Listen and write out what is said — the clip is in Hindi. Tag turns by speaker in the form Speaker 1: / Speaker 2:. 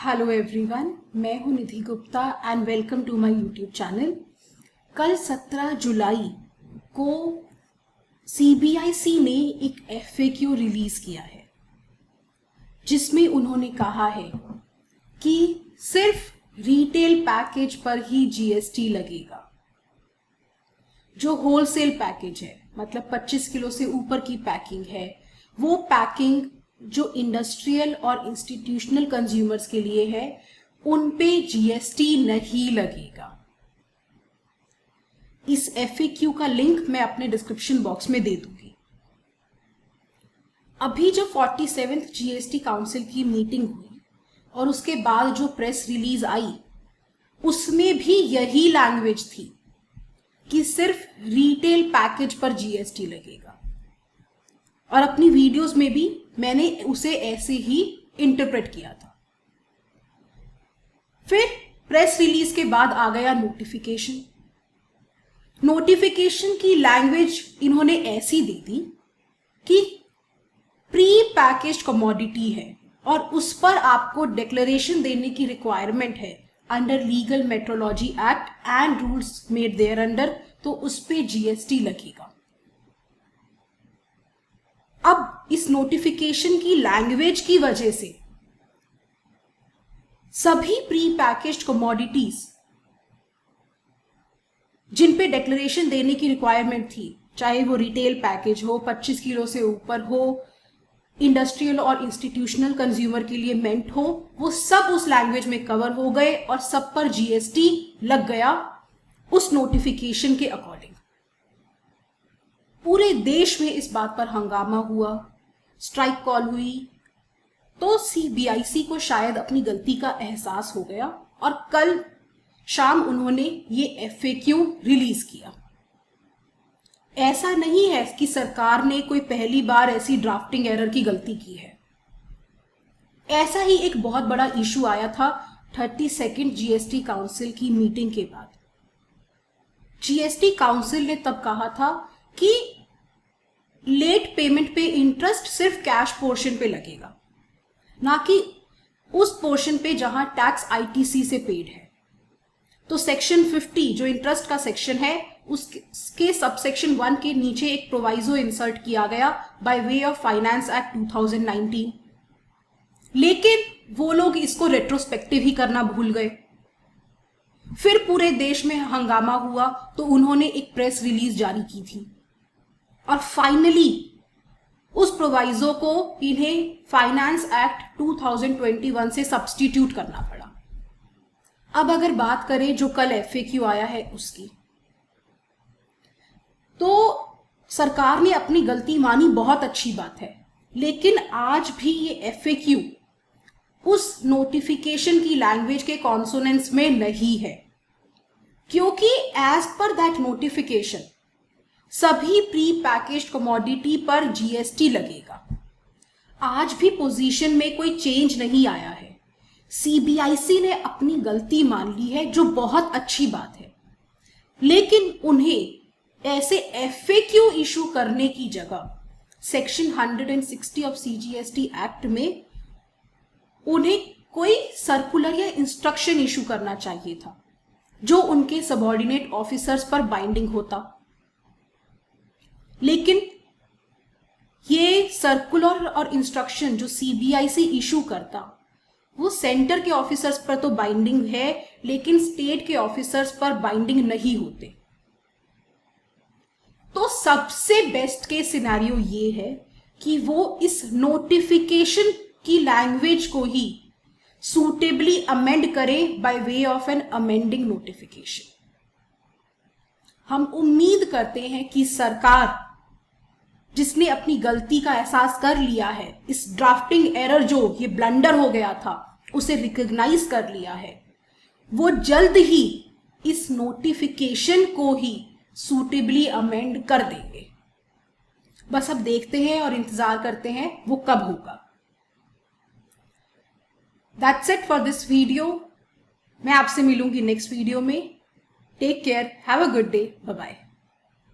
Speaker 1: हेलो एवरीवन, मैं हूं Nidhi Gupta and welcome to my YouTube channel. कल 17 जुलाई को सीबीआईसी ने एक एफएक्यू रिलीज किया है जिसमें उन्होंने कहा है कि सिर्फ रिटेल पैकेज पर ही जीएसटी लगेगा। जो होलसेल पैकेज है, मतलब 25 किलो से ऊपर की पैकिंग है, वो पैकिंग जो इंडस्ट्रियल और इंस्टीट्यूशनल कंज्यूमर्स के लिए है, उन पे जीएसटी नहीं लगेगा। इस एफएक्यू का लिंक मैं अपने डिस्क्रिप्शन बॉक्स में दे दूंगी। अभी जो 47th जीएसटी काउंसिल की मीटिंग हुई और उसके बाद जो प्रेस रिलीज आई, उसमें भी यही लैंग्वेज थी कि सिर्फ रिटेल पैकेज पर जीएसटी लगेगा। और अपनी वीडियोस में भी मैंने उसे ऐसे ही इंटरप्रेट किया था। फिर प्रेस रिलीज के बाद आ गया नोटिफिकेशन। नोटिफिकेशन की लैंग्वेज इन्होंने ऐसी दे दी कि प्री पैकेज्ड कमोडिटी है और उस पर आपको डिक्लेरेशन देने की रिक्वायरमेंट है under legal metrology act and rules made there under, तो उस पे जीएसटी लगेगा। अब इस नोटिफिकेशन की लैंग्वेज की वजह से सभी प्री पैकेज्ड कमोडिटीज जिन पे डिक्लेरेशन देने की रिक्वायरमेंट थी, चाहे वो रिटेल पैकेज हो, 25 किलो से ऊपर हो, इंडस्ट्रियल और इंस्टीट्यूशनल कंज्यूमर के लिए मेंट हो, वो सब उस लैंग्वेज में कवर हो गए और सब पर जीएसटी लग गया उस नोटिफिकेशन के अकॉर्डिंग। पूरे देश में इस बात पर हंगामा हुआ, स्ट्राइक कॉल हुई। तो सीबीआईसी को शायद अपनी गलती का एहसास हो गया और कल शाम उन्होंने ये एफएक्यू रिलीज किया। ऐसा नहीं है कि सरकार ने कोई पहली बार ऐसी ड्राफ्टिंग एरर की गलती की है। ऐसा ही एक बहुत बड़ा इशू आया था 32nd जीएसटी काउंसिल की मीटिंग के बाद। जीएसटी काउंसिल ने तब कहा था कि लेट पेमेंट पे इंटरेस्ट सिर्फ कैश पोर्शन पे लगेगा, ना कि उस पोर्शन पे जहां टैक्स आईटीसी से पेड है। तो सेक्शन 50 जो इंटरेस्ट का सेक्शन है, उसके सबसेक्शन 1 के नीचे एक प्रोवाइजो इंसर्ट किया गया bye way of finance act 2019। लेकिन वो लोग इसको रेट्रोस्पेक्टिव ही करना भूल गए। फिर पूरे देश में हंगामा हुआ तो उन्होंने एक प्रेस रिलीज जारी की थी और फाइनली उस प्रोवाइजो को इन्हें फाइनेंस एक्ट 2021 से सब्स्टिट्यूट करना पड़ा। अब अगर बात करें जो कल एफएक्यू आया है उसकी, तो सरकार ने अपनी गलती मानी, बहुत अच्छी बात है। लेकिन आज भी ये एफएक्यू उस नोटिफिकेशन की लैंग्वेज के कॉन्सोनेंस में नहीं है, क्योंकि एज पर दैट नोटिफिकेशन सभी प्री पैकेज्ड कमोडिटी पर जीएसटी लगेगा। आज भी पोजीशन में कोई चेंज नहीं आया है। सीबीआईसी ने अपनी गलती मान ली है, जो बहुत अच्छी बात है। लेकिन उन्हें ऐसे एफएक्यू इशू करने की जगह सेक्शन 160 ऑफ सीजीएसटी एक्ट में उन्हें कोई सर्कुलर या इंस्ट्रक्शन इशू करना चाहिए था, जो उनके सबऑर्डिनेट ऑफिसर्स पर बाइंडिंग होता। लेकिन ये सर्कुलर और इंस्ट्रक्शन जो सीबीआईसी इशू करता, वो सेंटर के ऑफिसर्स पर तो बाइंडिंग है, लेकिन स्टेट के ऑफिसर्स पर बाइंडिंग नहीं होते। तो सबसे बेस्ट केस सिनेरियो ये है कि वो इस नोटिफिकेशन की लैंग्वेज को ही सूटेबली अमेंड करे by way of an amending notification. हम उम्मीद करते हैं कि सरकार, जिसने अपनी गलती का एहसास कर लिया है, इस ड्राफ्टिंग एरर जो ये ब्लंडर हो गया था उसे रिकॉग्नाइज कर लिया है, वो जल्द ही इस नोटिफिकेशन को ही सूटेबली अमेंड कर देंगे। बस अब देखते हैं और इंतजार करते हैं वो कब होगा। That's it for this video. मैं आपसे मिलूंगी नेक्स्ट वीडियो में। Take care, have a good day, bye bye.